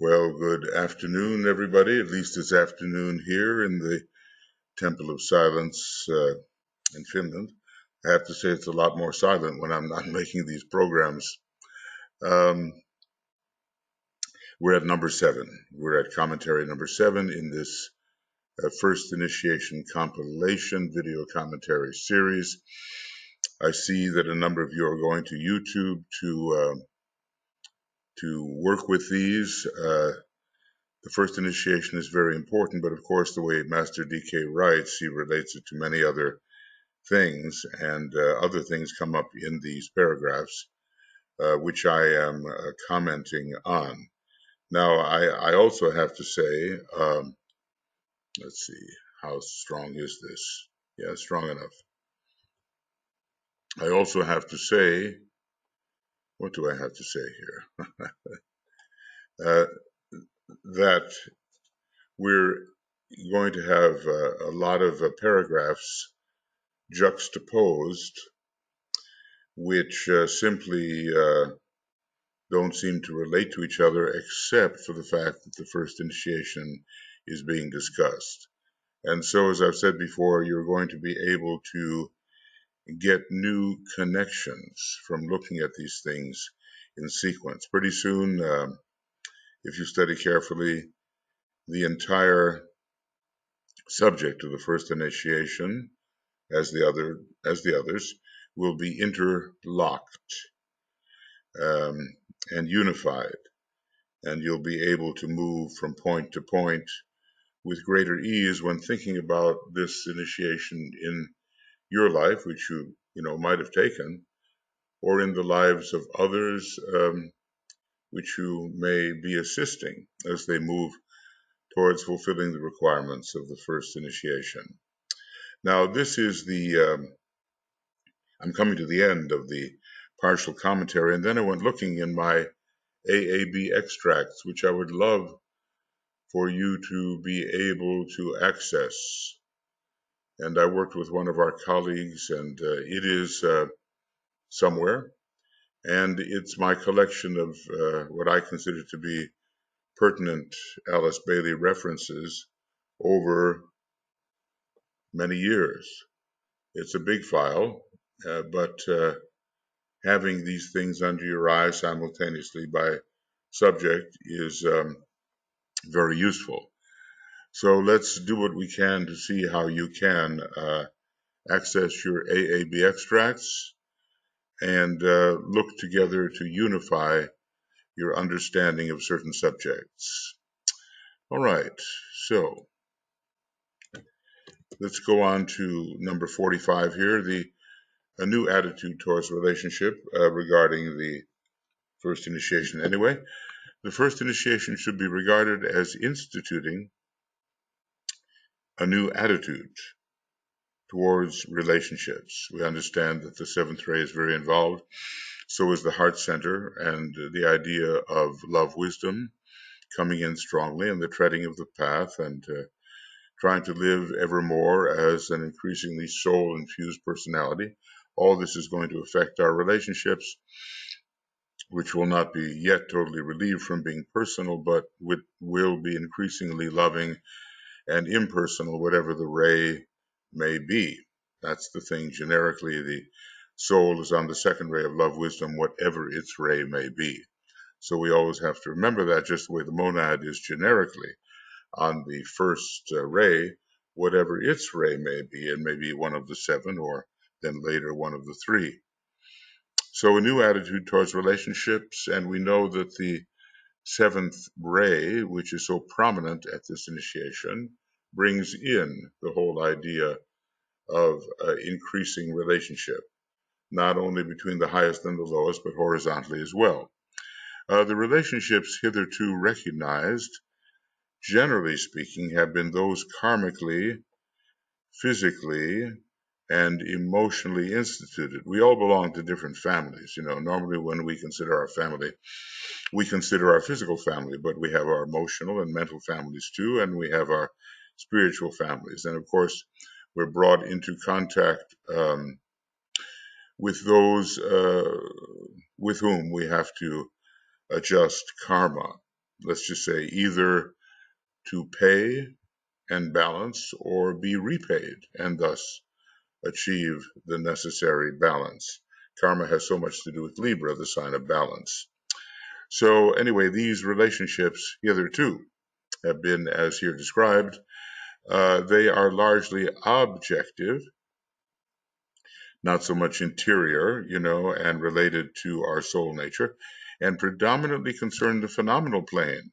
Well, good afternoon, everybody. At least it's afternoon here in the Temple of Silence in Finland. I have to say it's a lot more silent when I'm not making these programs. Um, we're at number 7. We're at commentary number 7 in this first initiation compilation video commentary series. I see that a number of you are going to YouTube to work with these. The first initiation is very important, but of course, the way Master DK writes, he relates it to many other things, and other things come up in these paragraphs, which I am commenting on. Now, I also have to say, let's see, how strong is this? Yeah, strong enough. I also have to say, what do I have to say here? That we're going to have a lot of paragraphs juxtaposed, which simply don't seem to relate to each other, except for the fact that the first initiation is being discussed. And so, as I've said before, you're going to be able to get new connections from looking at these things in sequence. Pretty soon, if you study carefully, the entire subject of the first initiation, as the others, will be interlocked and unified, and you'll be able to move from point to point with greater ease when thinking about this initiation in your life, which you might have taken, or in the lives of others, which you may be assisting as they move towards fulfilling the requirements of the first initiation. Now, this is I'm coming to the end of the partial commentary, and then I went looking in my AAB extracts, which I would love for you to be able to access. And I worked with one of our colleagues, and it is somewhere, and it's my collection of what I consider to be pertinent Alice Bailey references over many years. It's a big file, but having these things under your eye simultaneously by subject is very useful. So let's do what we can to see how you can access your AAB extracts and look together to unify your understanding of certain subjects. All right, so let's go on to number 45 here, a new attitude towards relationship regarding the first initiation. Anyway, the first initiation should be regarded as instituting a new attitude towards relationships. We understand that the seventh ray is very involved. So is the heart center, and the idea of love wisdom coming in strongly, and the treading of the path, and trying to live ever more as an increasingly soul-infused personality. All this is going to affect our relationships, which will not be yet totally relieved from being personal, but will be increasingly loving and impersonal, whatever the ray may be. That's the thing generically. The soul is on the second ray of love wisdom, whatever its ray may be. So we always have to remember that, just the way the monad is generically on the first ray, whatever its ray may be, and maybe one of the 7 or then later one of the 3. So a new attitude towards relationships, and we know that the 7th ray, which is so prominent at this initiation, brings in the whole idea of increasing relationship, not only between the highest and the lowest, but horizontally as well. The relationships hitherto recognized, generally speaking, have been those karmically, physically, and emotionally instituted. We all belong to different families. Normally when we consider our family, we consider our physical family, but we have our emotional and mental families too, and we have our spiritual families. And of course, we're brought into contact with those with whom we have to adjust karma. let's just say, either to pay and balance or be repaid and thus achieve the necessary balance. Karma has so much to do with Libra, the sign of balance. So anyway, these relationships hitherto have been, as here described, they are largely objective, not so much interior, and related to our soul nature, and predominantly concern the phenomenal plane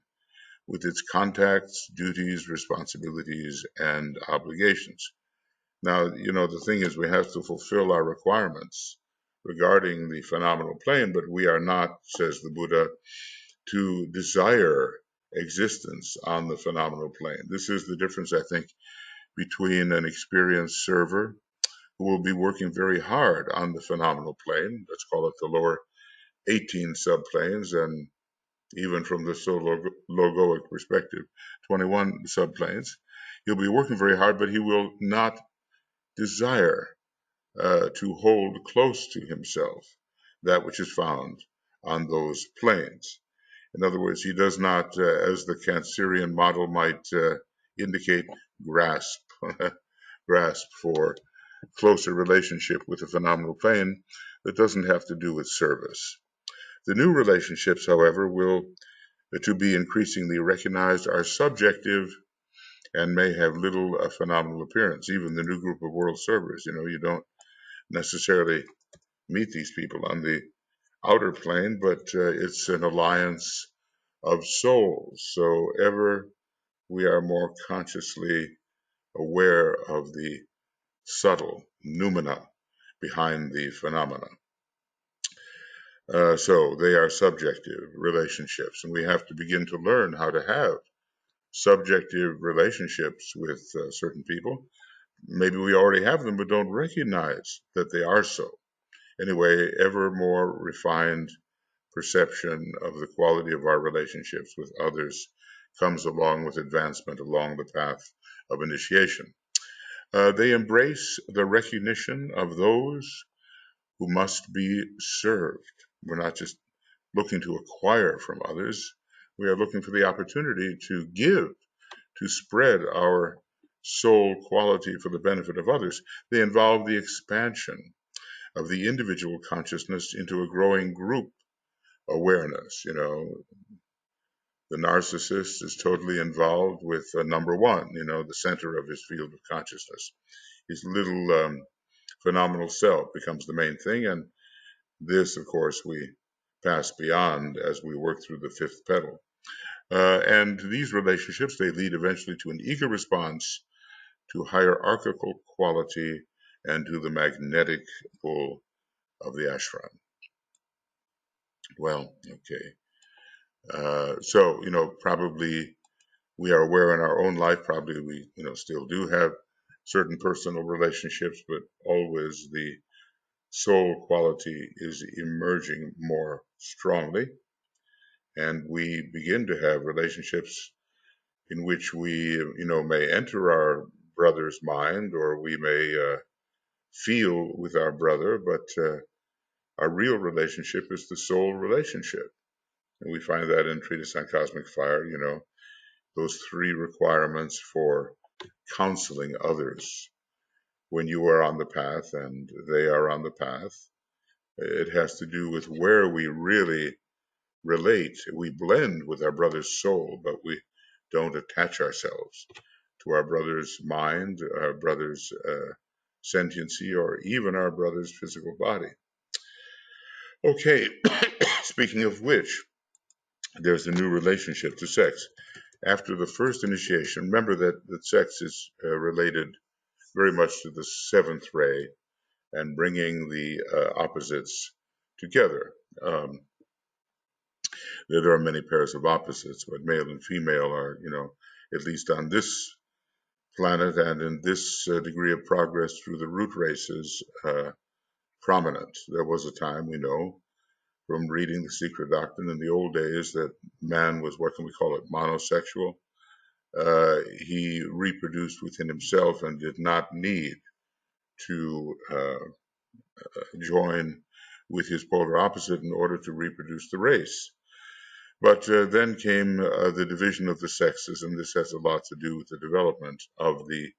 with its contacts, duties, responsibilities, and obligations. Now, the thing is, we have to fulfill our requirements regarding the phenomenal plane, but we are not, says the Buddha, to desire existence on the phenomenal plane. This is the difference, I think, between an experienced server who will be working very hard on the phenomenal plane, let's call it the lower 18 subplanes, and even from the logoic perspective, 21 subplanes. He'll be working very hard, but he will not desire to hold close to himself that which is found on those planes. In other words, he does not, as the Cancerian model might indicate, grasp grasp for closer relationship with the phenomenal plane that doesn't have to do with service. The new relationships, however, will to be increasingly recognized are subjective and may have little phenomenal appearance. Even the new group of world servers, you don't necessarily meet these people on the outer plane, but it's an alliance of souls. So ever we are more consciously aware of the subtle noumena behind the phenomena. So they are subjective relationships, and we have to begin to learn how to have subjective relationships with certain people. Maybe we already have them, but don't recognize that they are so. Anyway, ever more refined perception of the quality of our relationships with others comes along with advancement along the path of initiation. They embrace the recognition of those who must be served. We're not just looking to acquire from others. We are looking for the opportunity to give, to spread our soul quality for the benefit of others. They involve the expansion of the individual consciousness into a growing group awareness. The narcissist is totally involved with number one, the center of his field of consciousness. His little phenomenal self becomes the main thing, and this, of course, we pass beyond as we work through the fifth petal. And these relationships, they lead eventually to an eager response to hierarchical quality and to the magnetic pull of the ashram. Well, okay. So, probably we are aware in our own life, probably we, still do have certain personal relationships, but always the soul quality is emerging more strongly. And we begin to have relationships in which we, may enter our brother's mind, or we may feel with our brother, but our real relationship is the soul relationship. And we find that in Treatise on Cosmic Fire, those three requirements for counseling others. When you are on the path and they are on the path, it has to do with where we really relate. We blend with our brother's soul, but we don't attach ourselves to our brother's mind, our brother's sentiency, or even our brother's physical body. Okay, speaking of which, there's a new relationship to sex. After the first initiation, remember that sex is related very much to the seventh ray and bringing the opposites together. There are many pairs of opposites, but male and female are, at least on this planet and in this degree of progress through the root races, prominent. There was a time, we know, from reading the secret doctrine in the old days, that man was, what can we call it, monosexual. He reproduced within himself and did not need to join with his polar opposite in order to reproduce the race. But then came the division of the sexes, and this has a lot to do with the development of the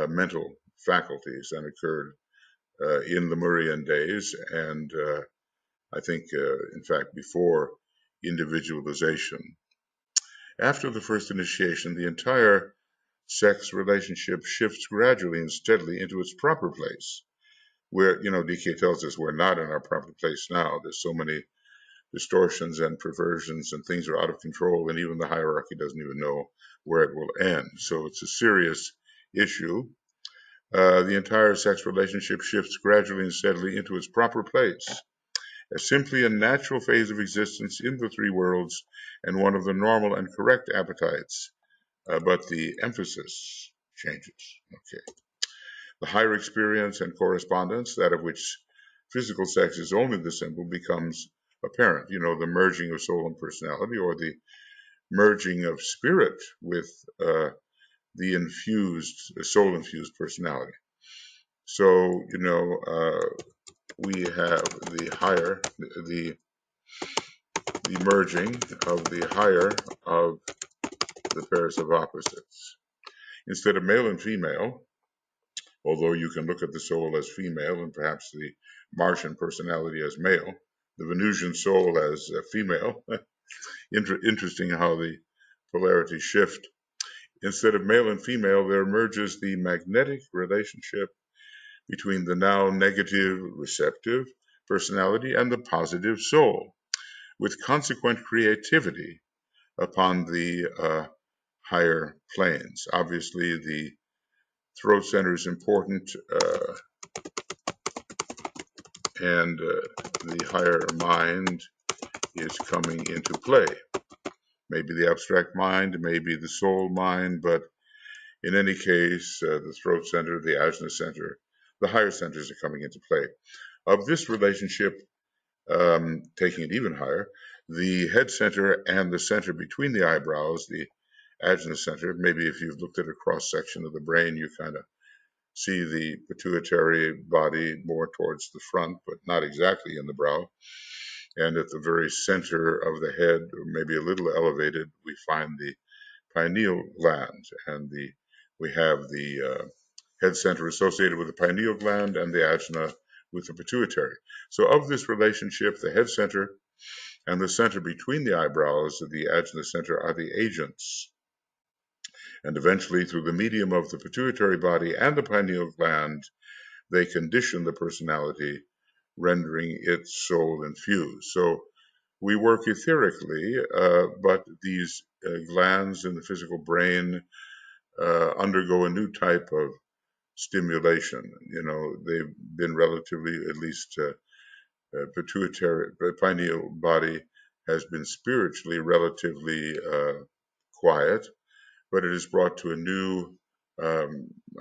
mental faculties, and occurred in Lemurian days, and I think, in fact, before individualization. After the first initiation, the entire sex relationship shifts gradually and steadily into its proper place. Where, DK tells us we're not in our proper place now. There's so many distortions and perversions, and things are out of control, and even the hierarchy doesn't even know where it will end. So it's a serious issue. The entire sex relationship shifts gradually and steadily into its proper place as simply a natural phase of existence in the three worlds and one of the normal and correct appetites, but the emphasis changes. Okay. The higher experience and correspondence, that of which physical sex is only the symbol, becomes apparent. The merging of soul and personality, or the merging of spirit with the soul-infused personality. So, we have the merging of the higher of the pairs of opposites. Instead of male and female, although you can look at the soul as female and perhaps the Martian personality as male, the Venusian soul as female. Interesting how the polarities shift. Instead of male and female, there emerges the magnetic relationship between the now negative receptive personality and the positive soul, with consequent creativity upon the higher planes. Obviously, the throat center is important, and the higher mind is coming into play. Maybe the abstract mind, maybe the soul mind, but in any case, the throat center, the ajna center, the higher centers are coming into play. Of this relationship, taking it even higher, the head center and the center between the eyebrows, the ajna center, maybe if you've looked at a cross section of the brain, you kind of see the pituitary body more towards the front, but not exactly in the brow. And at the very center of the head, or maybe a little elevated, we find the pineal gland, and we have the head center associated with the pineal gland and the ajna with the pituitary. So of this relationship, the head center and the center between the eyebrows of the ajna center are the agents. And eventually, through the medium of the pituitary body and the pineal gland, they condition the personality, rendering it soul infused. So we work etherically, but these glands in the physical brain undergo a new type of stimulation. They've been relatively, at least pituitary, pineal body has been spiritually relatively quiet, but it is brought to a new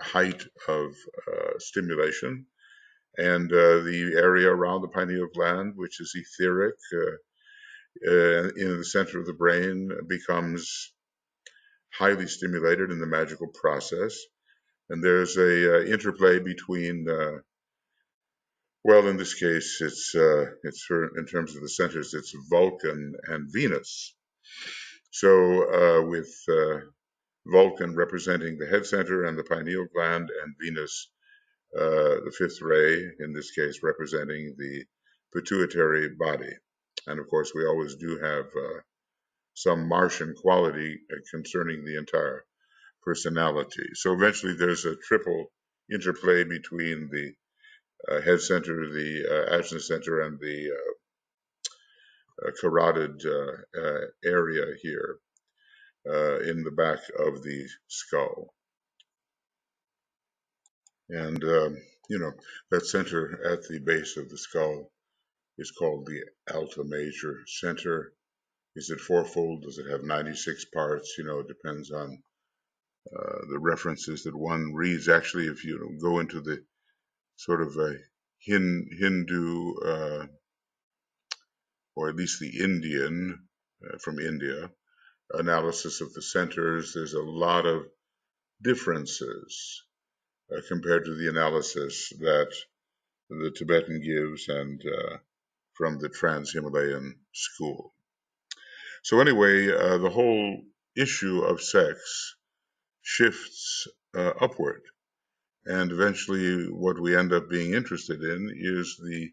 height of stimulation. And the area around the pineal gland, which is etheric, in the center of the brain, becomes highly stimulated in the magical process. And there's a interplay between, well, in this case, it's in terms of the centers, it's Vulcan and Venus. So with Vulcan representing the head center and the pineal gland, and Venus, the fifth ray, in this case, representing the pituitary body. And of course, we always do have some Martian quality concerning the entire personality. So eventually there's a triple interplay between the head center, the ajna center, and the carotid area here in the back of the skull. And, that center at the base of the skull is called the alta major center. Is it fourfold? Does it have 96 parts? It depends on the references that one reads. Actually, if you go into the sort of a Hindu, or at least the Indian, from India, analysis of the centers, there's a lot of differences compared to the analysis that the Tibetan gives and from the Trans-Himalayan school. So anyway, the whole issue of sex shifts upward. And eventually what we end up being interested in is the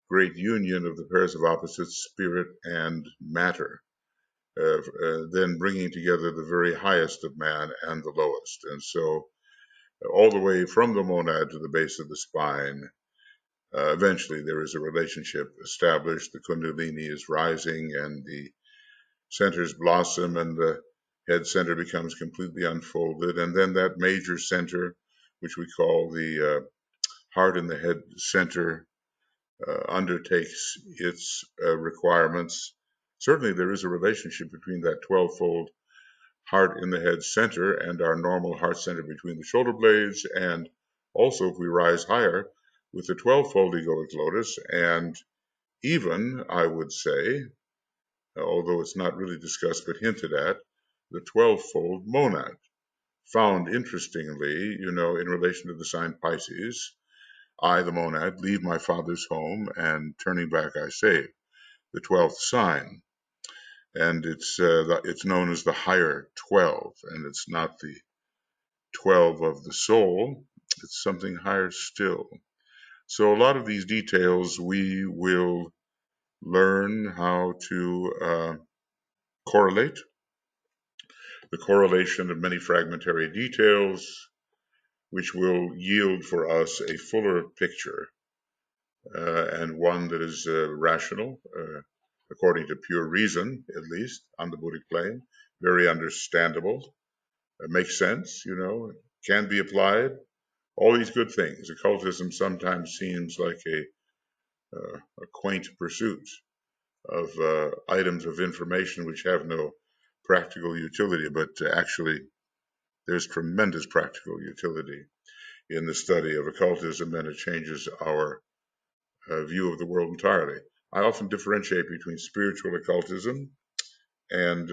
great union of the pairs of opposites, spirit and matter, then bringing together the very highest of man and the lowest. And so all the way from the monad to the base of the spine, eventually there is a relationship established. The kundalini is rising and the centers blossom and the head center becomes completely unfolded. And then that major center, which we call the heart in the head center, undertakes its requirements. Certainly there is a relationship between that 12-fold heart in the head center and our normal heart center between the shoulder blades, and also if we rise higher with the 12-fold egoic lotus, and even, I would say, although it's not really discussed but hinted at, the 12-fold monad, found interestingly, in relation to the sign Pisces. I, the monad, leave my father's home, and turning back I save, the 12th sign. And it's known as the higher 12, and it's not the 12 of the soul, it's something higher still. So a lot of these details we will learn how to correlate, the correlation of many fragmentary details, which will yield for us a fuller picture, and one that is rational, according to pure reason, at least, on the Buddhic plane, very understandable, makes sense, can be applied, all these good things. Occultism sometimes seems like a quaint pursuit of items of information which have no practical utility, but actually there's tremendous practical utility in the study of occultism, and it changes our view of the world entirely. I often differentiate between spiritual occultism and,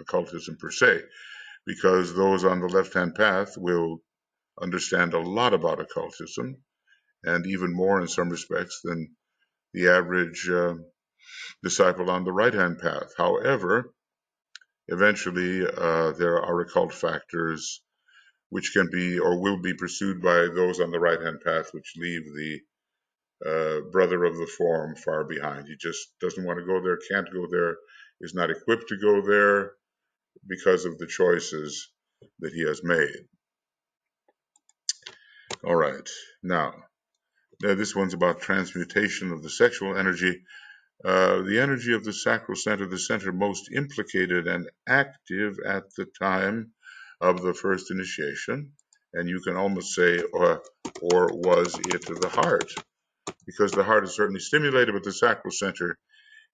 occultism per se, because those on the left-hand path will understand a lot about occultism, and even more in some respects than the average disciple on the right-hand path. However, eventually there are occult factors which can be or will be pursued by those on the right-hand path, which leave the brother of the form far behind. He just doesn't want to go there, can't go there, is not equipped to go there because of the choices that he has made. All right, now this one's about transmutation of the sexual energy. The energy of the sacral center, the center most implicated and active at the time of the first initiation, and you can almost say, or was it the heart? Because the heart is certainly stimulated, but the sacral center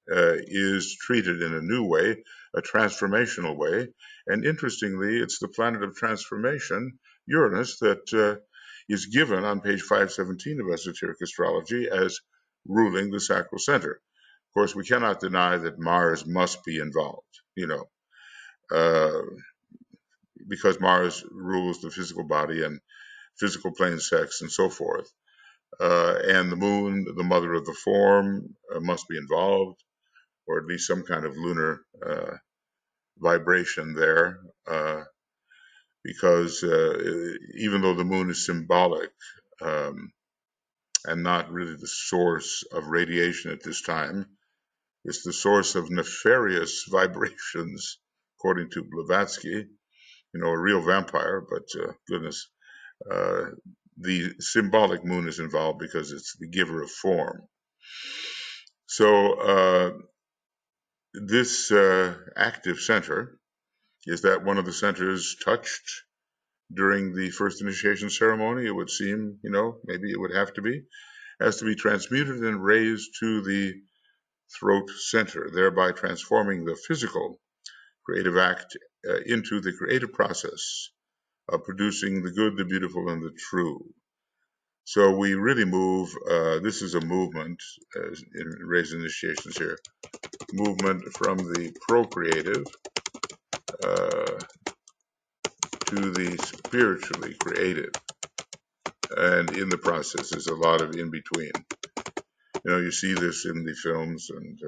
is treated in a new way, a transformational way. And interestingly, it's the planet of transformation, Uranus, that is given on page 517 of Esoteric Astrology as ruling the sacral center. Of course, we cannot deny that Mars must be involved, because Mars rules the physical body and physical plane sex and so forth. And the moon, the mother of the form, must be involved, or at least some kind of lunar vibration there, because even though the moon is symbolic and not really the source of radiation at this time, it's the source of nefarious vibrations, according to Blavatsky, a real vampire, but goodness, the symbolic moon is involved because it's the giver of form. So this active center, is that one of the centers touched during the first initiation ceremony? It would seem, maybe it would have to be, has to be transmuted and raised to the throat center, thereby transforming the physical creative act into the creative process of producing the good, the beautiful, and the true. So we really move, this is a movement, in raised initiations here, movement from the procreative to the spiritually creative. And in the process, there's a lot of in between. You see this in the films and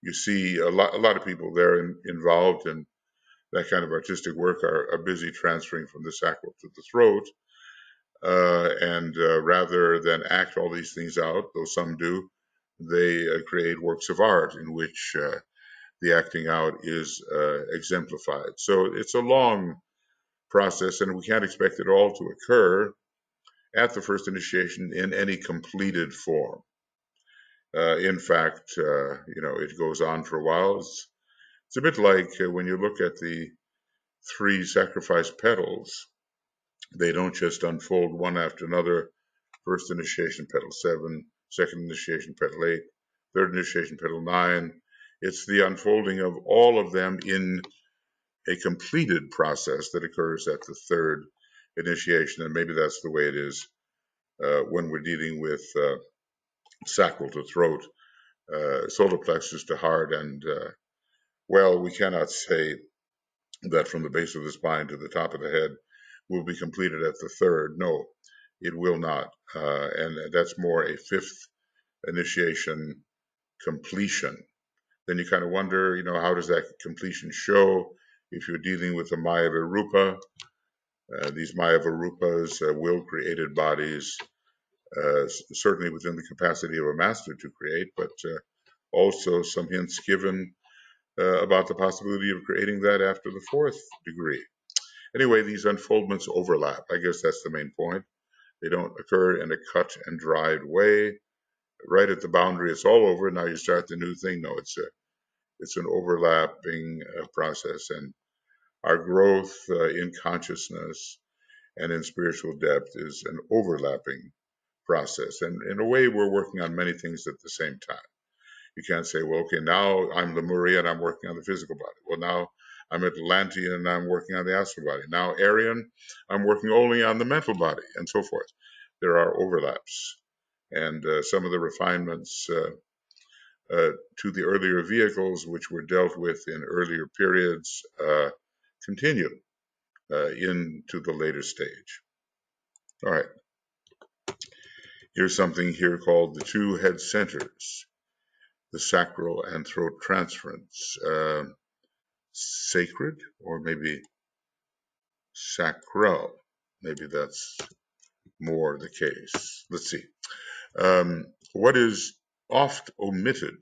you see a lot of people there involved in that kind of artistic work are busy transferring from the sacral to the throat. And rather than act all these things out, though some do, they create works of art in which the acting out is exemplified. So it's a long process, and we can't expect it all to occur at the first initiation in any completed form. In fact, it goes on for a while. It's a bit like when you look at the 3 sacrifice petals, they don't just unfold one after another. First initiation, petal 7, second initiation, petal 8, third initiation, petal 9. It's the unfolding of all of them in a completed process that occurs at the third initiation, and maybe that's the way it is when we're dealing with sacral to throat, solar plexus to heart, and we cannot say that from the base of the spine to the top of the head will be completed at the third. No, it will not, and that's more a 5th initiation completion. Then you kind of wonder, how does that completion show if you're dealing with a Mayava Rupa? These Mayava Rupas will created bodies, certainly within the capacity of a master to create, but also some hints given about the possibility of creating that after the 4th degree. Anyway, these unfoldments overlap. I guess that's the main point. They don't occur in a cut and dried way. Right at the boundary, it's all over. Now you start the new thing. No, it's an overlapping process, and our growth in consciousness and in spiritual depth is an overlapping process. And in a way, we're working on many things at the same time. You can't say, well, okay, now I'm Lemuria and I'm working on the physical body. Well, now I'm Atlantean and I'm working on the astral body. Now Aryan, I'm working only on the mental body, and so forth. There are overlaps. And some of the refinements to the earlier vehicles, which were dealt with in earlier periods, continue into the later stage. All right. Here's something here called the 2 head centers, the sacral and throat transference. Sacred, or maybe sacral. Maybe that's more the case. Let's see. What is oft omitted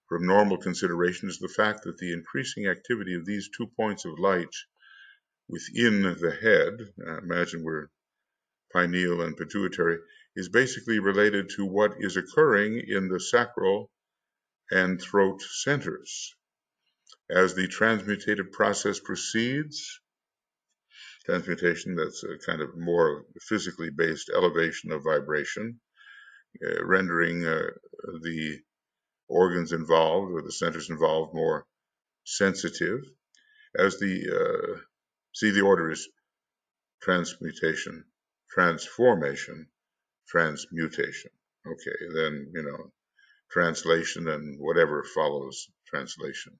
from normal consideration is the fact that the increasing activity of these 2 points of light within the head, imagine we're pineal and pituitary, is basically related to what is occurring in the sacral and throat centers. As the transmutative process proceeds, transmutation, that's a kind of more physically based elevation of vibration, rendering the organs involved or the centers involved more sensitive. As the order is transmutation, transformation, transmutation. Okay, then, translation and whatever follows translation.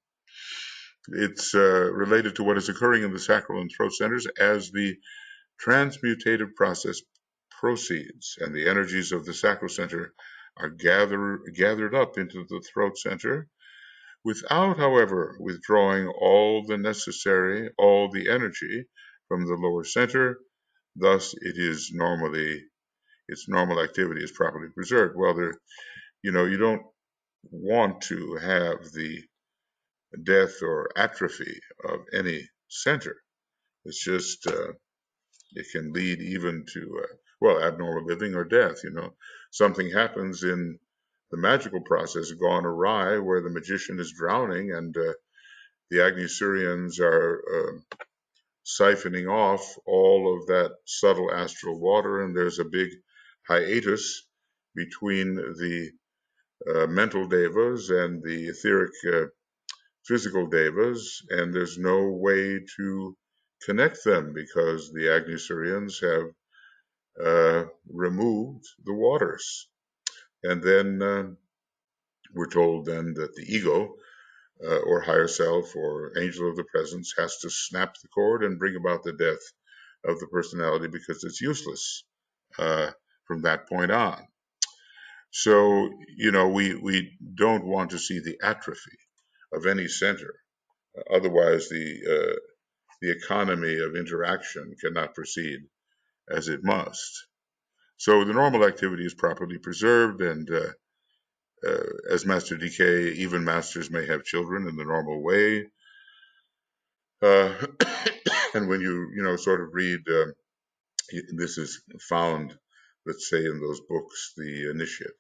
It's related to what is occurring in the sacral and throat centers as the transmutative process proceeds, and the energies of the sacral center are gathered up into the throat center, without, however, withdrawing all the energy from the lower center. Thus, its normal activity is properly preserved. Well, you don't want to have the death or atrophy of any center. It's just, it can lead even to, abnormal living or death. Something happens in the magical process gone awry where the magician is drowning and the Agnisurians are siphoning off all of that subtle astral water, and there's a big hiatus between the mental devas and the etheric physical devas, and there's no way to connect them because the Agnisurians have removed the waters. And then we're told then that the ego or higher self or angel of the presence has to snap the cord and bring about the death of the personality because it's useless from that point on. So, we don't want to see the atrophy of any center. Otherwise, the economy of interaction cannot proceed as it must. So the normal activity is properly preserved, and as master decay, even masters may have children in the normal way. And when sort of read, this is found, let's say, in those books, the initiate,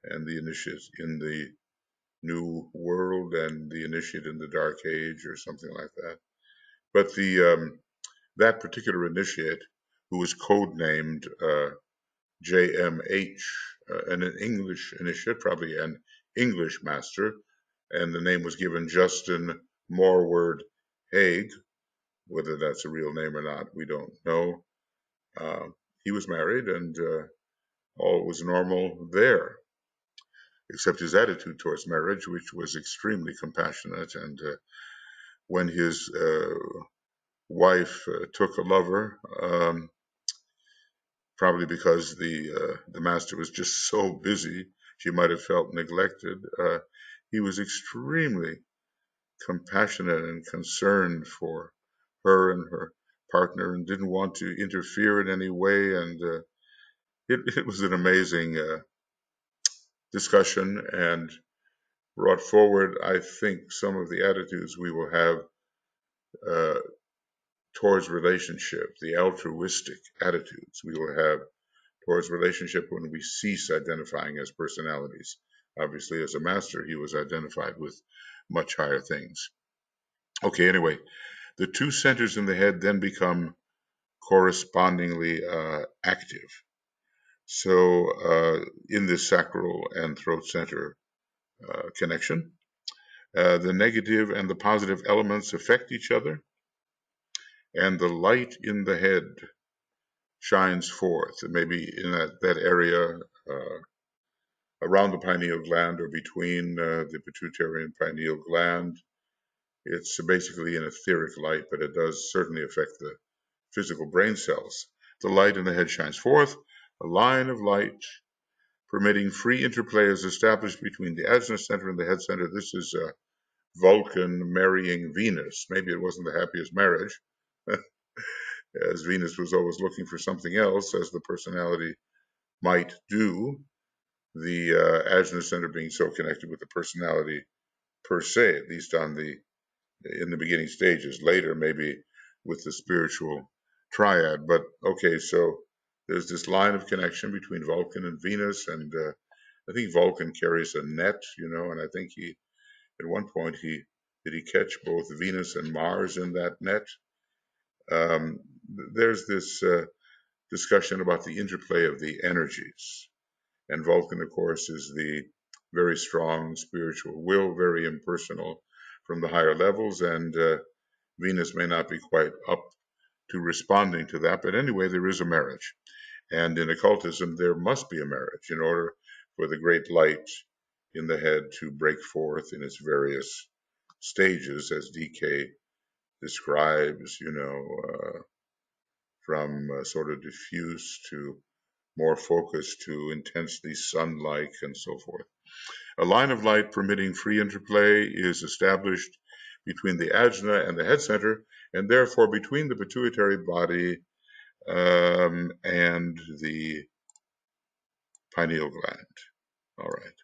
and the initiate in the New World, and the initiate in the Dark Age, or something like that. But that particular initiate, who was codenamed JMH, and an English initiate, probably an English master, and the name was given Justin Morward Haig. Whether that's a real name or not, we don't know. He was married, and all was normal there, except his attitude towards marriage, which was extremely compassionate. And when his wife took a lover, probably because the master was just so busy, she might have felt neglected. He was extremely compassionate and concerned for her and her partner, and didn't want to interfere in any way. And it was an amazing discussion, and brought forward, I think, some of the attitudes we will have uh, towards relationship, the altruistic attitudes we will have towards relationship when we cease identifying as personalities. Obviously, as a master, he was identified with much higher things. Okay, anyway, the two centers in the head then become correspondingly active. So, in this sacral and throat center connection, the negative and the positive elements affect each other, and the light in the head shines forth. And maybe in that area around the pineal gland, or between the pituitary and pineal gland, it's basically an etheric light, but it does certainly affect the physical brain cells. The light in the head shines forth. A line of light permitting free interplay is established between the ajna center and the head center. This is Vulcan marrying Venus. Maybe it wasn't the happiest marriage, as Venus was always looking for something else, as the personality might do. The ajna center being so connected with the personality per se, at least in the beginning stages. Later, maybe with the spiritual triad. But okay, so there's this line of connection between Vulcan and Venus, and I think Vulcan carries a net, and I think at one point did he catch both Venus and Mars in that net. Um, there's this discussion about the interplay of the energies, and Vulcan, of course, is the very strong spiritual will, very impersonal from the higher levels, and Venus may not be quite up to responding to that. But anyway, there is a marriage. And in occultism, there must be a marriage in order for the great light in the head to break forth in its various stages, as DK describes, from sort of diffuse to more focused to intensely sun-like and so forth. A line of light permitting free interplay is established between the ajna and the head center, and therefore between the pituitary body and the pineal gland. All right.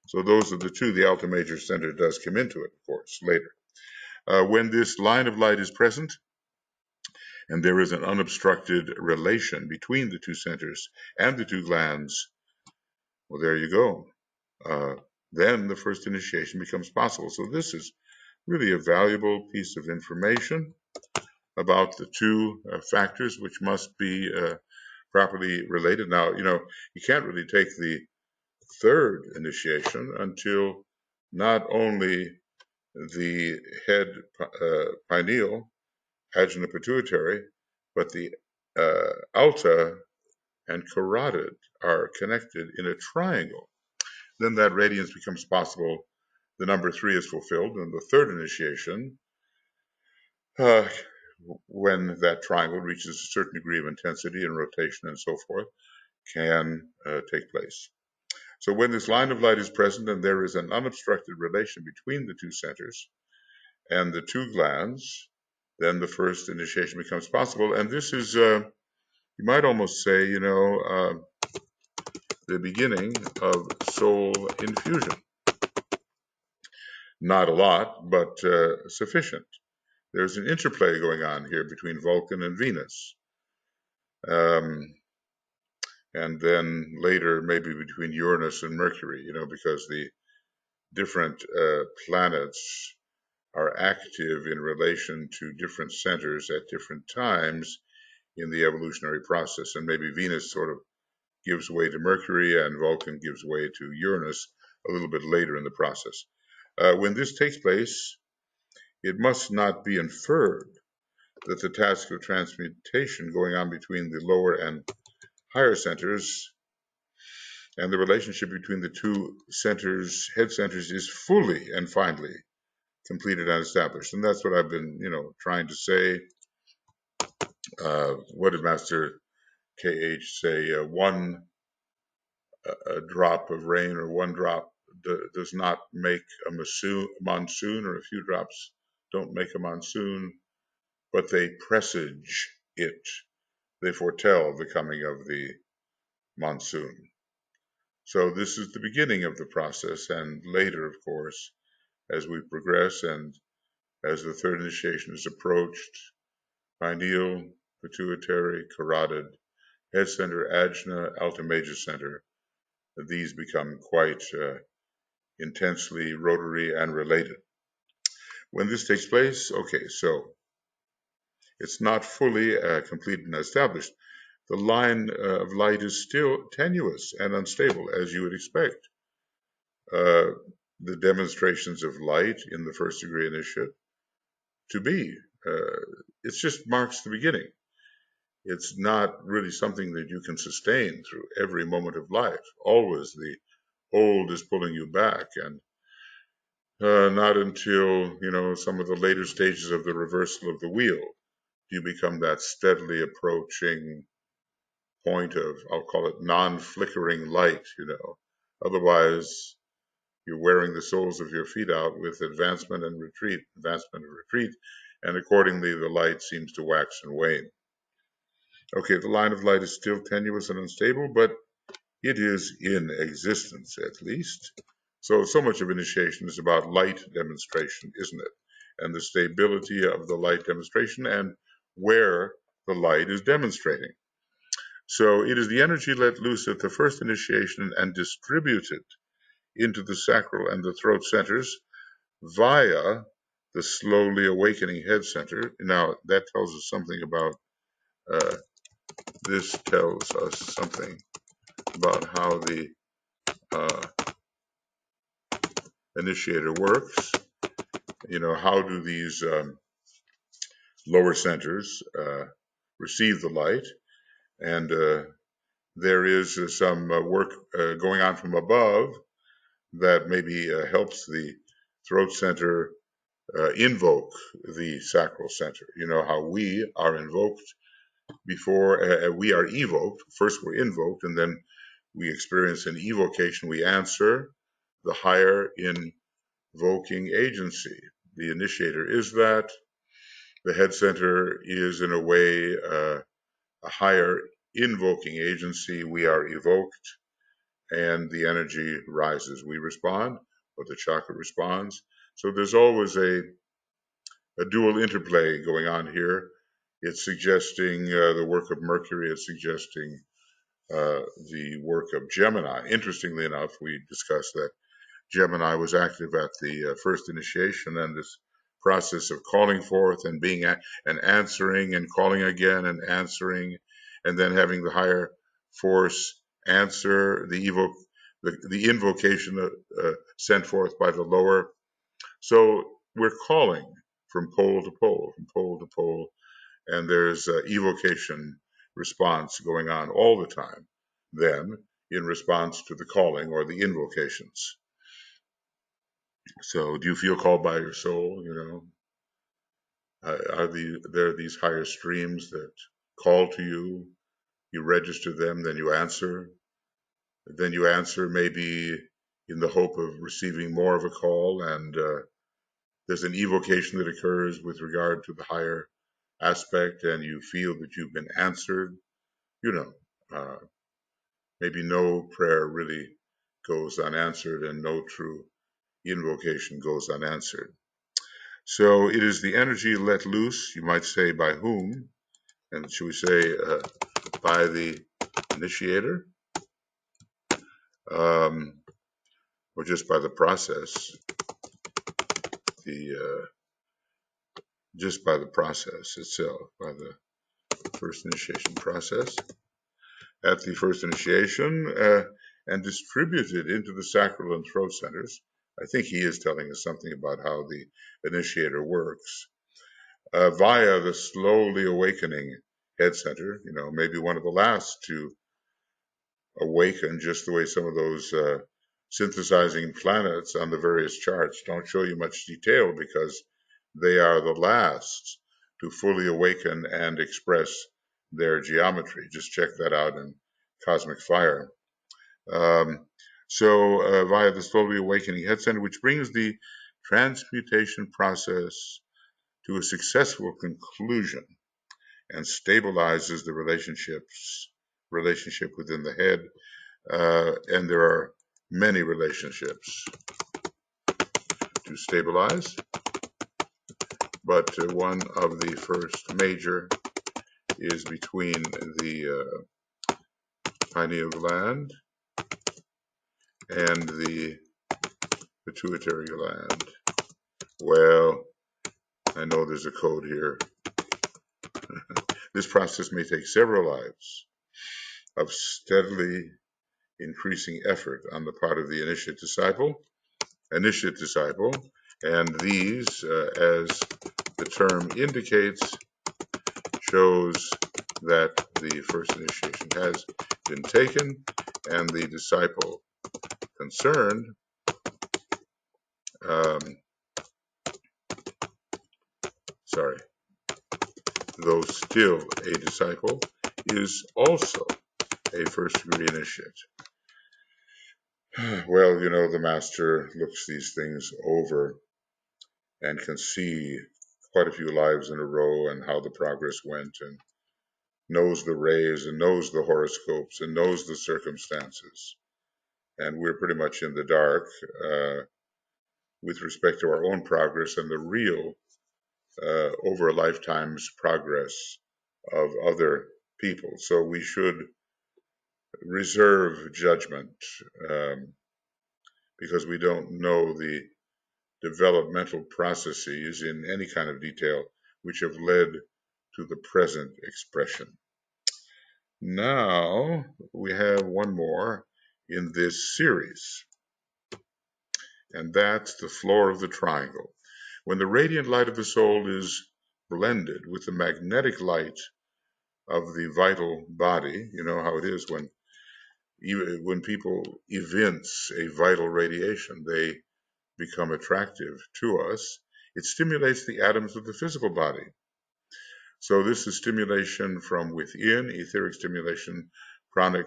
So those are the two. The alta major center does come into it, of course, later. When this line of light is present, and there is an unobstructed relation between the two centers and the two glands, well, there you go. Then the first initiation becomes possible. So this is really a valuable piece of information about the two factors, which must be properly related. Now, you can't really take the third initiation until not only the head pineal, ajna pituitary, but the alta and carotid are connected in a triangle. Then that radiance becomes possible. The number 3 is fulfilled, and the third initiation, when that triangle reaches a certain degree of intensity and rotation and so forth, can take place. So when this line of light is present and there is an unobstructed relation between the two centers and the two glands, then the first initiation becomes possible. And this is, you might almost say, the beginning of soul infusion. Not a lot, but sufficient. There's an interplay going on here between Vulcan and Venus. And then later maybe between Uranus and Mercury, because the different planets are active in relation to different centers at different times in the evolutionary process. And maybe Venus sort of gives way to Mercury and Vulcan gives way to Uranus a little bit later in the process. When this takes place, it must not be inferred that the task of transmutation going on between the lower and higher centers and the relationship between the two centers, head centers, is fully and finally completed and established. And that's what I've been, trying to say. What did Master KH say? One drop of rain or one drop does not make a monsoon, or a few drops don't make a monsoon, but they presage it. They foretell the coming of the monsoon. So this is the beginning of the process, and later, of course, as we progress and as the third initiation is approached, pineal, pituitary, carotid, head center, ajna, alta major center, these become quite intensely rotary and related. When this takes place, okay, so it's not fully completed and established. The line of light is still tenuous and unstable, as you would expect. The demonstrations of light in the first degree initiate to be. It just marks the beginning. It's not really something that you can sustain through every moment of life. Always the old is pulling you back, and not until, some of the later stages of the reversal of the wheel do you become that steadily approaching point of, I'll call it non-flickering light, Otherwise, you're wearing the soles of your feet out with advancement and retreat, and accordingly the light seems to wax and wane. Okay, the line of light is still tenuous and unstable, but it is in existence at least. So much of initiation is about light demonstration, isn't it? And the stability of the light demonstration and where the light is demonstrating. So it is the energy let loose at the first initiation and distributed into the sacral and the throat centers via the slowly awakening head center. Now, that tells us something about, how the initiator works. How do these lower centers receive the light? And there is some work going on from above that maybe helps the throat center invoke the sacral center. How we are invoked before we are evoked. First we're invoked, and then we experience an evocation. We answer the higher invoking agency. The initiator is that. The head center is, in a way, a higher invoking agency. We are evoked, and the energy rises. We respond, or the chakra responds. So there's always a dual interplay going on here. It's suggesting the work of Mercury. It's suggesting the work of Gemini. Interestingly enough, we discussed that Gemini was active at the first initiation, and this process of calling forth and being and answering and calling again and answering, and then having the higher force answer the invocation sent forth by the lower. So we're calling from pole to pole, and there's evocation response going on all the time. Then, in response to the calling or the invocations. So, do you feel called by your soul? Are there these higher streams that call to you You register them, then you answer. Then you answer maybe in the hope of receiving more of a call, and there's an evocation that occurs with regard to the higher aspect, and you feel that you've been answered. You know, maybe no prayer really goes unanswered, and no true invocation goes unanswered. So it is the energy let loose, you might say, by whom? And should we say by the initiator? Or just by the process? Just by the process itself, by the first initiation process. At the first initiation, and distributed into the sacral and throat centers. I think he is telling us something about how the initiator works. Via the slowly awakening head center, maybe one of the last to awaken, just the way some of those synthesizing planets on the various charts don't show you much detail because they are the last to fully awaken and express their geometry. Just check that out in Cosmic Fire. So via the slowly awakening head center, which brings the transmutation process to a successful conclusion and stabilizes the relationship within the head. And there are many relationships to stabilize, but one of the first major is between the pineal gland and the pituitary gland. Well, I know there's a code here. This process may take several lives of steadily increasing effort on the part of the initiate disciple, and these, as the term indicates, shows that the first initiation has been taken, and the disciple concerned though still a disciple, is also a first degree initiate. Well, the master looks these things over and can see quite a few lives in a row and how the progress went, and knows the rays and knows the horoscopes and knows the circumstances. And we're pretty much in the dark with respect to our own progress and the real over a lifetime's progress of other people. So we should reserve judgment because we don't know the developmental processes in any kind of detail which have led to the present expression. Now we have one more in this series, and that's the floor of the triangle. When the radiant light of the soul is blended with the magnetic light of the vital body, you know how it is when people evince a vital radiation, they become attractive to us. It stimulates the atoms of the physical body. So this is stimulation from within, etheric stimulation, pranic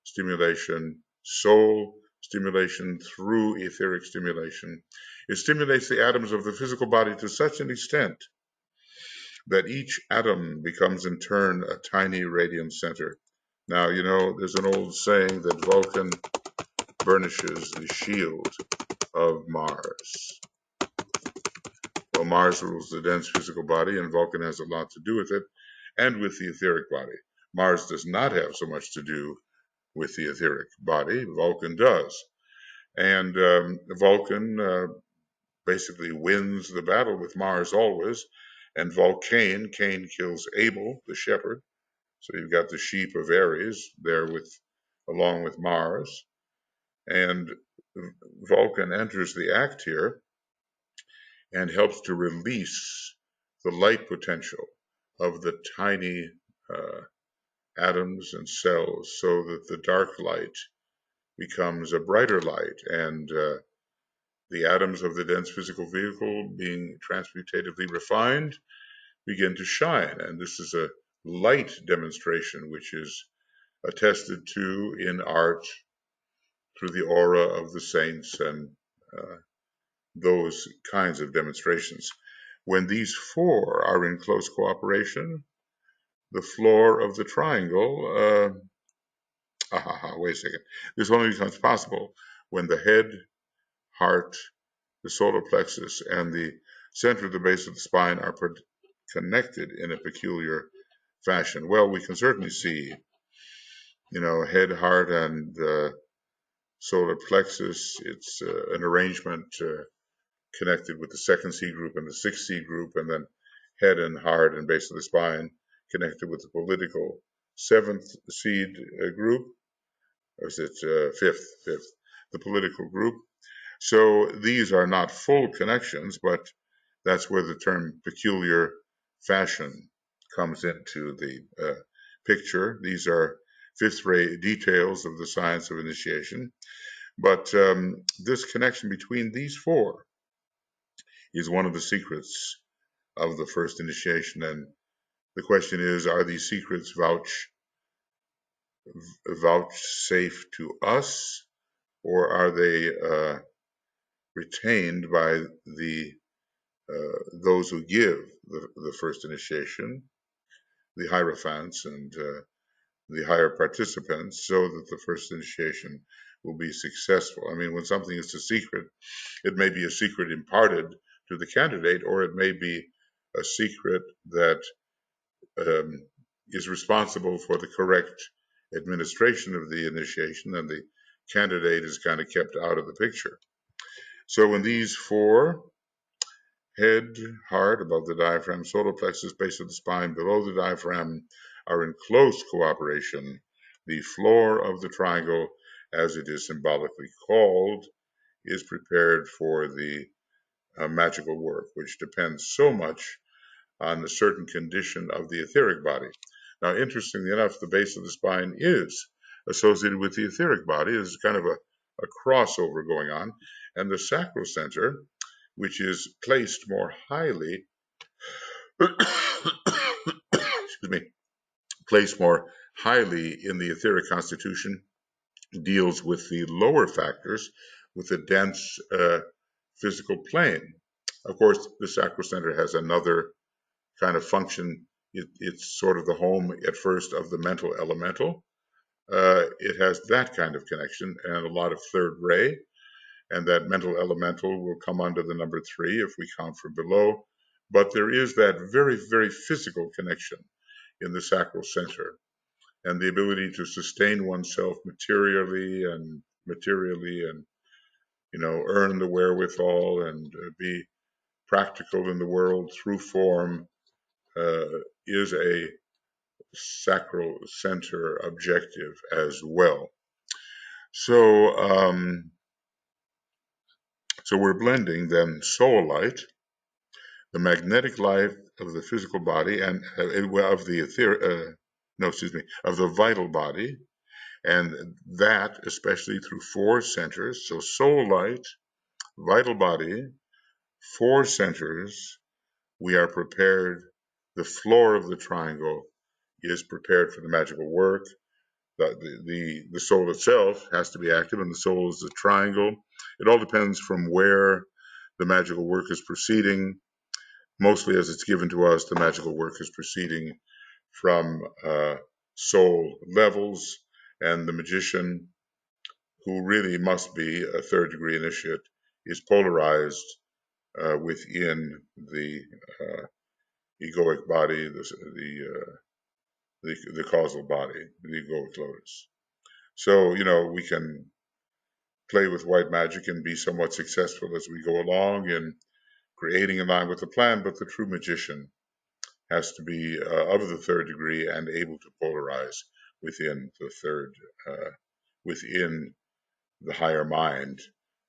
stimulation, soul stimulation through etheric stimulation. It stimulates the atoms of the physical body to such an extent that each atom becomes in turn a tiny radiant center. Now, there's an old saying that Vulcan burnishes the shield of Mars. Well, Mars rules the dense physical body, and Vulcan has a lot to do with it, and with the etheric body. Mars does not have so much to do with the etheric body. Vulcan does. And Vulcan basically wins the battle with Mars always. And Vulcan, Cain kills Abel, the shepherd. So you've got the sheep of Aries there along with Mars. And Vulcan enters the act here and helps to release the light potential of the tiny atoms and cells so that the dark light becomes a brighter light, and the atoms of the dense physical vehicle, being transmutatively refined, begin to shine. And this is a light demonstration, which is attested to in art through the aura of the saints and those kinds of demonstrations. When these four are in close cooperation, the floor of the triangle, wait a second, this only becomes possible when the head, heart, the solar plexus, and the center of the base of the spine are connected in a peculiar fashion. Well, we can certainly see, head, heart, and solar plexus. It's an arrangement connected with the second C group and the sixth C group, and then head and heart and base of the spine connected with the political seventh seed group, or is it fifth, the political group. So these are not full connections, but that's where the term peculiar fashion comes into the picture. These are fifth-rate details of the science of initiation. But this connection between these four is one of the secrets of the first initiation. And the question is, are these secrets vouchsafed to us, or are they retained by those who give the first initiation, the hierophants and the higher participants, so that the first initiation will be successful? I mean, when something is a secret, it may be a secret imparted to the candidate, or it may be a secret that is responsible for the correct administration of the initiation, and the candidate is kind of kept out of the picture. So when these four, head, heart above the diaphragm, solar plexus, base of the spine below the diaphragm, are in close cooperation, the floor of the triangle, as it is symbolically called, is prepared for the magical work, which depends so much on a certain condition of the etheric body. Now, interestingly enough, the base of the spine is associated with the etheric body. There's kind of a crossover going on. And the sacral center, which is placed more highly, excuse me, placed more highly in the etheric constitution, deals with the lower factors, with the dense physical plane. Of course, the sacral center has another kind of function. It's sort of the home at first of the mental elemental. It has that kind of connection and a lot of third ray, and that mental elemental will come under the number 3 if we count from below. But there is that very, very physical connection in the sacral center, and the ability to sustain oneself materially and earn the wherewithal and be practical in the world through form is a sacral center objective as well. So we're blending then soul light, the magnetic light of the physical body, and of the of the vital body, and that especially through 4 centers. So soul light, vital body, 4 centers. We are prepared. The floor of the triangle is prepared for the magical work. The soul itself has to be active, and the soul is the triangle. It all depends from where the magical work is proceeding. Mostly as it's given to us, the magical work is proceeding from soul levels, and the magician, who really must be a 3rd degree initiate, is polarized within the egoic body, the causal body, the egoic lotus. So, we can play with white magic and be somewhat successful as we go along in creating in line with the plan, but the true magician has to be of the 3rd degree and able to polarize within within the higher mind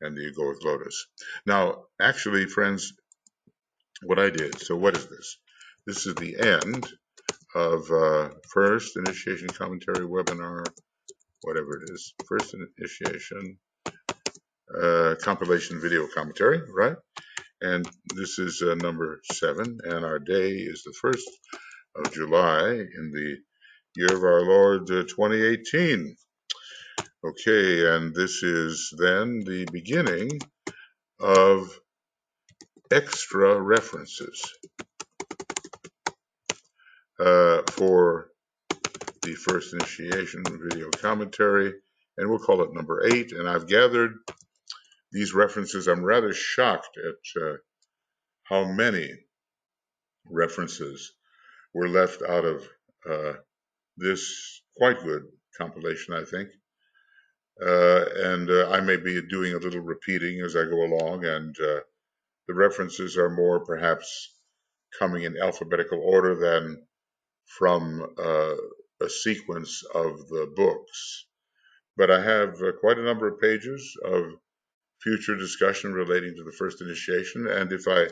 and the egoic lotus. Now, actually, friends, what I did, so what is this? This is the end of first initiation commentary webinar, whatever it is, first initiation compilation video commentary, right? And this is number 7, and our day is the 1st of July in the year of our Lord 2018. Okay, and this is then the beginning of extra references for the first initiation video commentary, and we'll call it number 8. And I've gathered these references. I'm rather shocked at how many references were left out of this quite good compilation, I think. And I may be doing a little repeating as I go along, and the references are more perhaps coming in alphabetical order than from a sequence of the books. But I have quite a number of pages of future discussion relating to the first initiation, and if I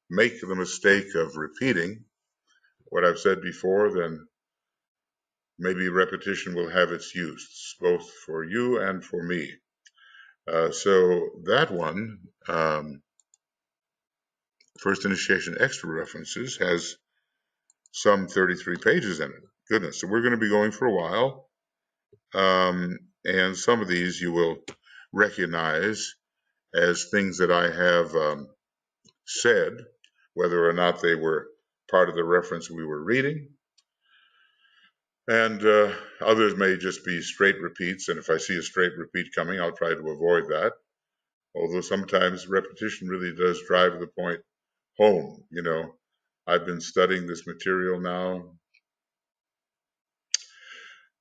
make the mistake of repeating what I've said before, then maybe repetition will have its use, both for you and for me. So that one, First Initiation Extra References, has some 33 pages in it. Goodness, so we're going to be going for a while. And some of these you will recognize as things that I have said, whether or not they were part of the reference we were reading. And others may just be straight repeats, and if I see a straight repeat coming, I'll try to avoid that. Although sometimes repetition really does drive the point home. You know, I've been studying this material now,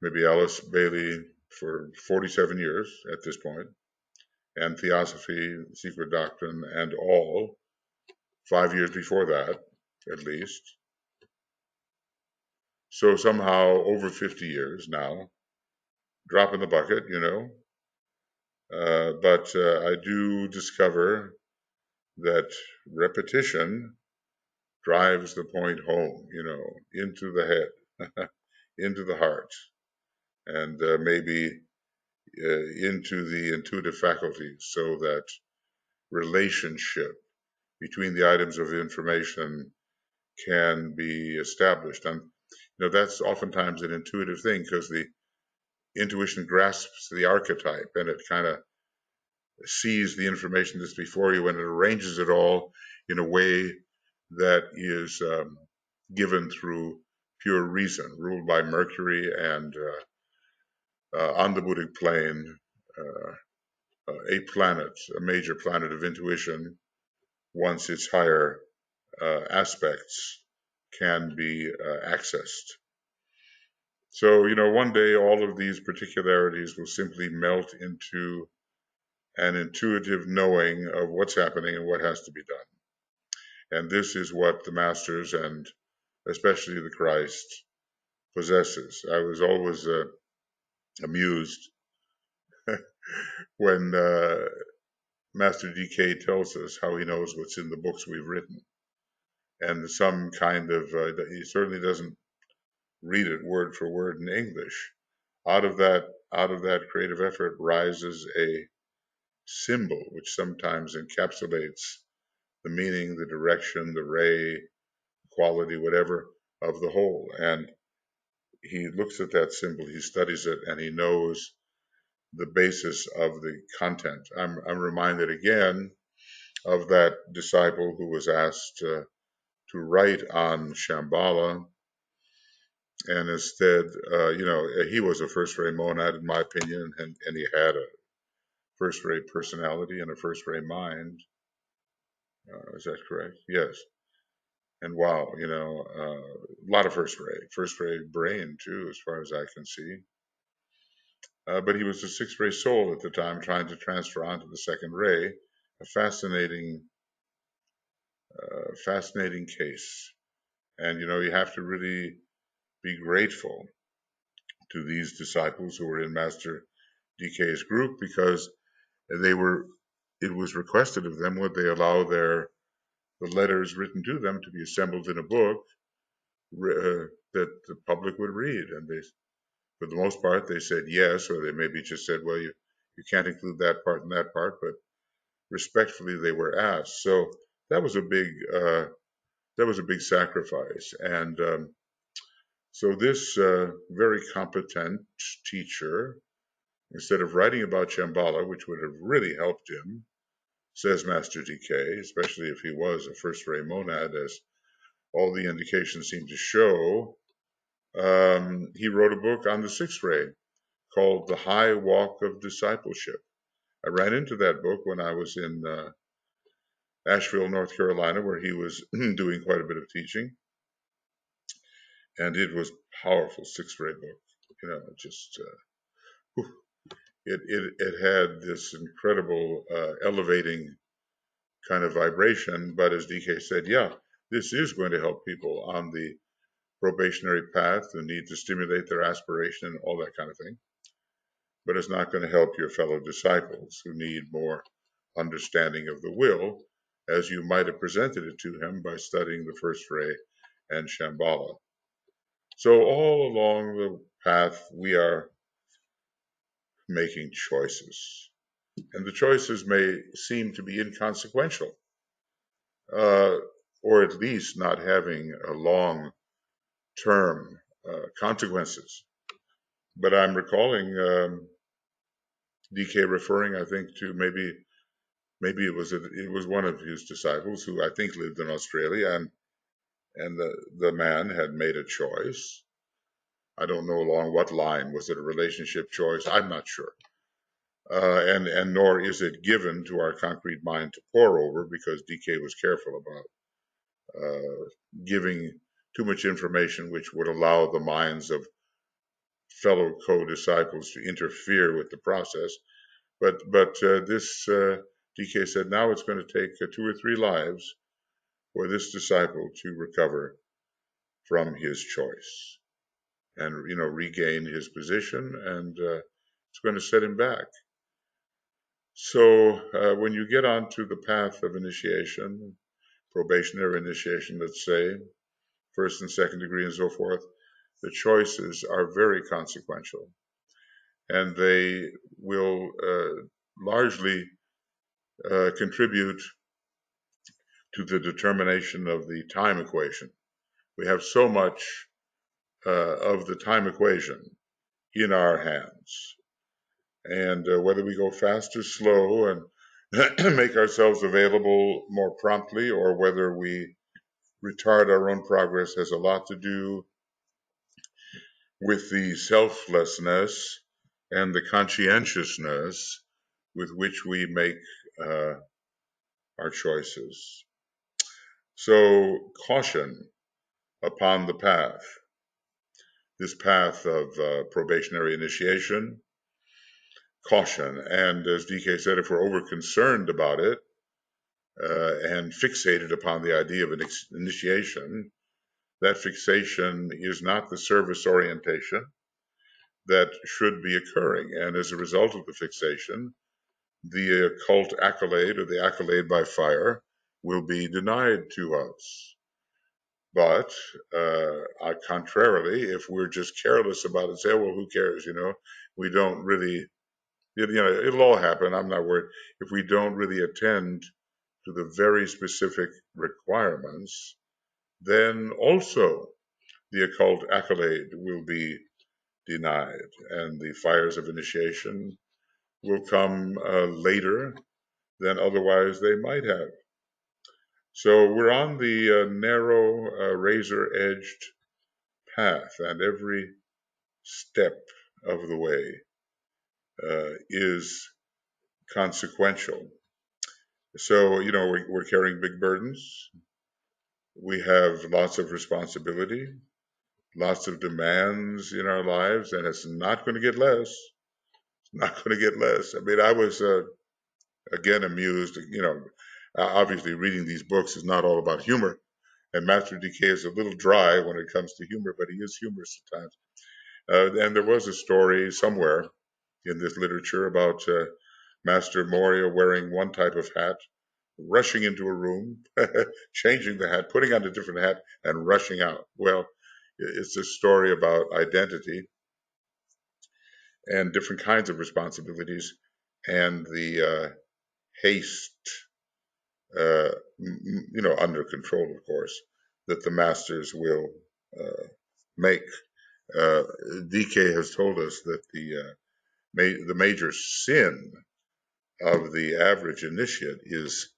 maybe Alice Bailey, for 47 years at this point, and Theosophy, Secret Doctrine, and all 5 years before that, at least. So somehow over 50 years now, drop in the bucket, you know. But I do discover that repetition drives the point home, you know, into the head, into the heart, and maybe into the intuitive faculties, so that relationship between the items of information can be established. And you know, that's oftentimes an intuitive thing, because the intuition grasps the archetype and it kind of sees the information that's before you, and it arranges it all in a way that is given through pure reason, ruled by Mercury, and on the Buddhic plane, a planet, a major planet of intuition, once its higher aspects can be accessed. So, you know, one day all of these particularities will simply melt into an intuitive knowing of what's happening and what has to be done. And this is what the Masters, and especially the Christ, possesses. I was always amused when Master DK tells us how he knows what's in the books we've written. And some kind of, he certainly doesn't read it word for word in English. Out of that creative effort rises a symbol which sometimes encapsulates the meaning, the direction, the ray, quality, whatever, of the whole. And he looks at that symbol, he studies it, and he knows the basis of the content. I'm reminded again of that disciple who was asked to write on Shambhala, and instead, you know, he was a first-ray monad, in my opinion, and he had a first-ray personality and a first-ray mind. Is that correct? Yes. And wow, you know, a lot of first-ray brain too, as far as I can see. But he was a sixth-ray soul at the time, trying to transfer onto the second ray. A fascinating case. And you know, you have to really be grateful to these disciples who were in Master DK's group, because it was requested of them, would they allow the letters written to them to be assembled in a book that the public would read. And they, for the most part, they said yes, or they maybe just said, well, you can't include that part and that part, but respectfully they were asked. So that was a big sacrifice. And So this very competent teacher, instead of writing about Shambhala, which would have really helped him, says Master DK, especially if he was a first ray monad, as all the indications seem to show, he wrote a book on the sixth ray called The High Walk of Discipleship. I ran into that book when I was in Asheville, North Carolina, where he was doing quite a bit of teaching, and it was a powerful sixth ray book. You know, just it had this incredible elevating kind of vibration. But as DK said, yeah, this is going to help people on the probationary path who need to stimulate their aspiration and all that kind of thing. But it's not going to help your fellow disciples who need more understanding of the will, as you might have presented it to him by studying the first ray and Shambhala. So all along the path, we are making choices. And the choices may seem to be inconsequential, or at least not having a long-term consequences. But I'm recalling DK referring, I think, to maybe it was one of his disciples who I think lived in Australia, and the man had made a choice. I don't know along what line. Was it a relationship choice? I'm not sure. And nor is it given to our concrete mind to pore over, because DK was careful about giving too much information which would allow the minds of fellow co-disciples to interfere with the process. But this DK said now it's going to take 2 or 3 lives for this disciple to recover from his choice and regain his position, and it's going to set him back. So when you get onto the path of initiation, probationary initiation, let's say, first and second degree and so forth, the choices are very consequential, and they will largely contribute to the determination of the time equation. We have so much of the time equation in our hands, and whether we go fast or slow and make ourselves available more promptly, or whether we retard our own progress, has a lot to do with the selflessness and the conscientiousness with which we make our choices. So caution upon the path, this path of probationary initiation, caution. And as DK said, if we're over concerned about it and fixated upon the idea of an initiation, that fixation is not the service orientation that should be occurring. And as a result of the fixation, the occult accolade, or the accolade by fire, will be denied to us. But contrarily, if we're just careless about it, say, well, who cares, we don't really, it'll all happen, I'm not worried. If we don't really attend to the very specific requirements, then also the occult accolade will be denied, and the fires of initiation will come later than otherwise they might have. So we're on the narrow, razor-edged path, and every step of the way is consequential. So, we're carrying big burdens. We have lots of responsibility, lots of demands in our lives, and it's not going to get less. It's not going to get less. I mean, I was, again, amused, obviously reading these books is not all about humor. And Master DK is a little dry when it comes to humor, but he is humorous at times. And there was a story somewhere in this literature about Master Moria wearing one type of hat, rushing into a room, changing the hat, putting on a different hat, and rushing out. Well, it's a story about identity and different kinds of responsibilities, and the haste, under control, of course, that the masters will make. DK has told us that the major sin of the average initiate is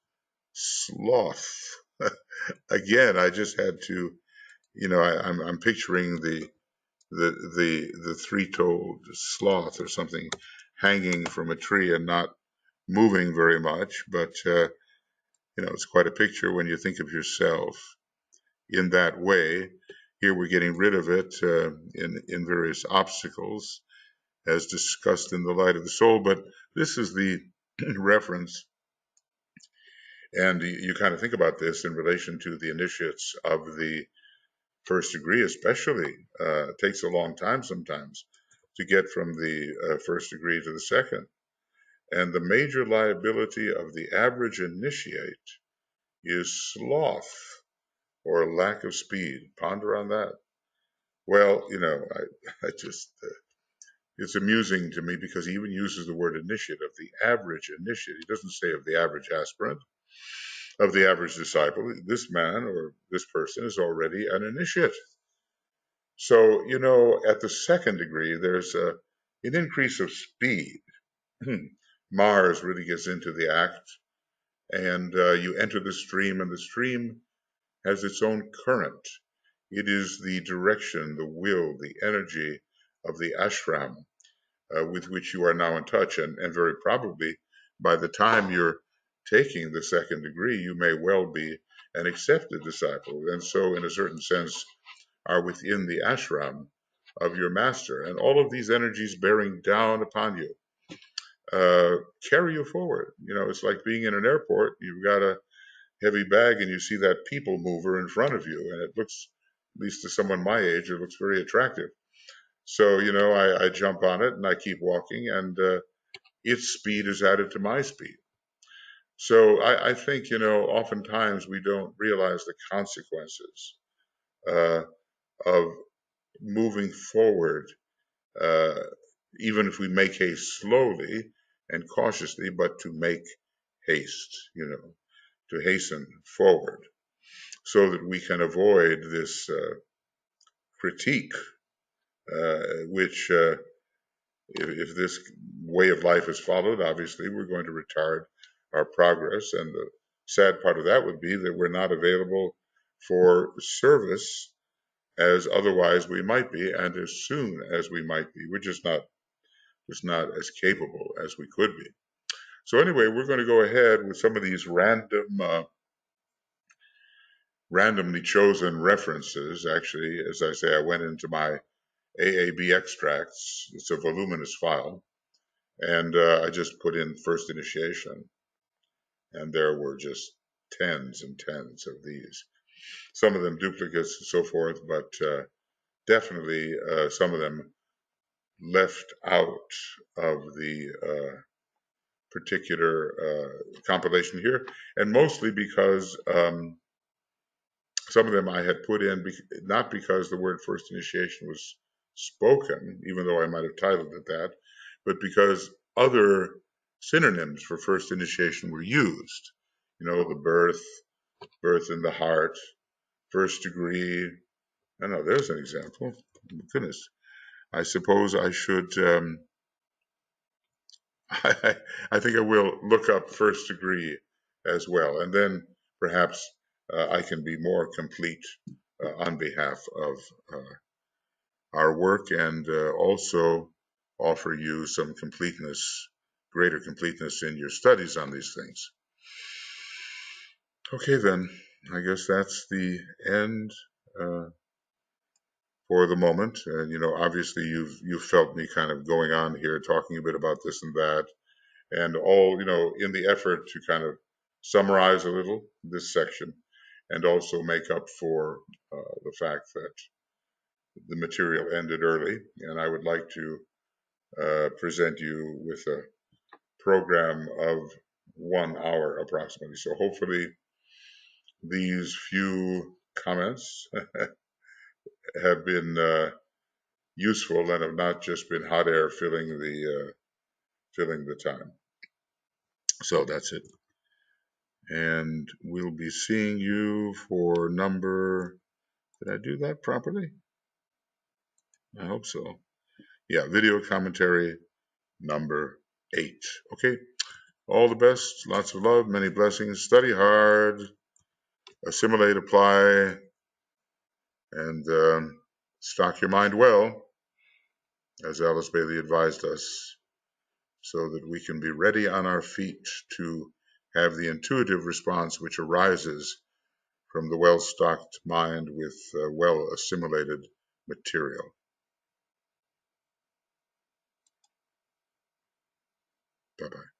sloth. Again, I just had to, I'm picturing the three-toed sloth or something hanging from a tree and not moving very much, but it's quite a picture when you think of yourself in that way. Here we're getting rid of it in various obstacles, as discussed in the Light of the Soul. But this is the reference, and you kind of think about this in relation to the initiates of the first degree, especially. It takes a long time sometimes to get from the first degree to the second. And the major liability of the average initiate is sloth or lack of speed. Ponder on that. Well, I just, it's amusing to me because he even uses the word initiate, of the average initiate. He doesn't say of the average aspirant, of the average disciple. This man or this person is already an initiate. So, at the second degree, there's an increase of speed. Mars really gets into the act, and you enter the stream, and the stream has its own current. It is the direction, the will, the energy of the ashram with which you are now in touch. And very probably by the time you're taking the second degree, you may well be an accepted disciple. And so, in a certain sense, are within the ashram of your master. And all of these energies bearing down upon you carry you forward. It's like being in an airport. You've got a heavy bag and you see that people mover in front of you, and it looks, at least to someone my age, it looks very attractive. So, I jump on it and I keep walking, and its speed is added to my speed. So I think, oftentimes we don't realize the consequences of moving forward, uh, even if we make haste slowly and cautiously, but to make haste, to hasten forward, so that we can avoid this critique, which, if this way of life is followed, obviously we're going to retard our progress. And the sad part of that would be that we're not available for service as otherwise we might be, and as soon as we might be. We're just not as capable as we could be. So anyway, we're going to go ahead with some of these randomly chosen references. Actually, as I say, I went into my AAB extracts. It's a voluminous file. And I just put in first initiation. And there were just tens and tens of these. Some of them duplicates and so forth, but definitely some of them left out of the particular compilation here. And mostly because some of them I had put in, not because the word first initiation was spoken, even though I might have titled it that, but because other synonyms for first initiation were used. The birth in the heart, first degree. I know, there's an example. Goodness. I suppose I should, I think I will look up first degree as well. And then perhaps I can be more complete on behalf of our work, and also offer you some greater completeness in your studies on these things. Okay, then, I guess that's the end for the moment. And, obviously you've felt me kind of going on here, talking a bit about this and that, and all, in the effort to kind of summarize a little this section, and also make up for the fact that the material ended early. And I would like to present you with a program of 1 hour approximately. So hopefully these few comments have been useful and have not just been hot air filling the time. So that's it. And we'll be seeing you for number, did I do that properly? I hope so. Yeah, video commentary number 8. Okay, all the best, lots of love, many blessings. Study hard, assimilate, apply, and stock your mind well, as Alice Bailey advised us, so that we can be ready on our feet to have the intuitive response which arises from the well-stocked mind with well-assimilated material. Bye-bye.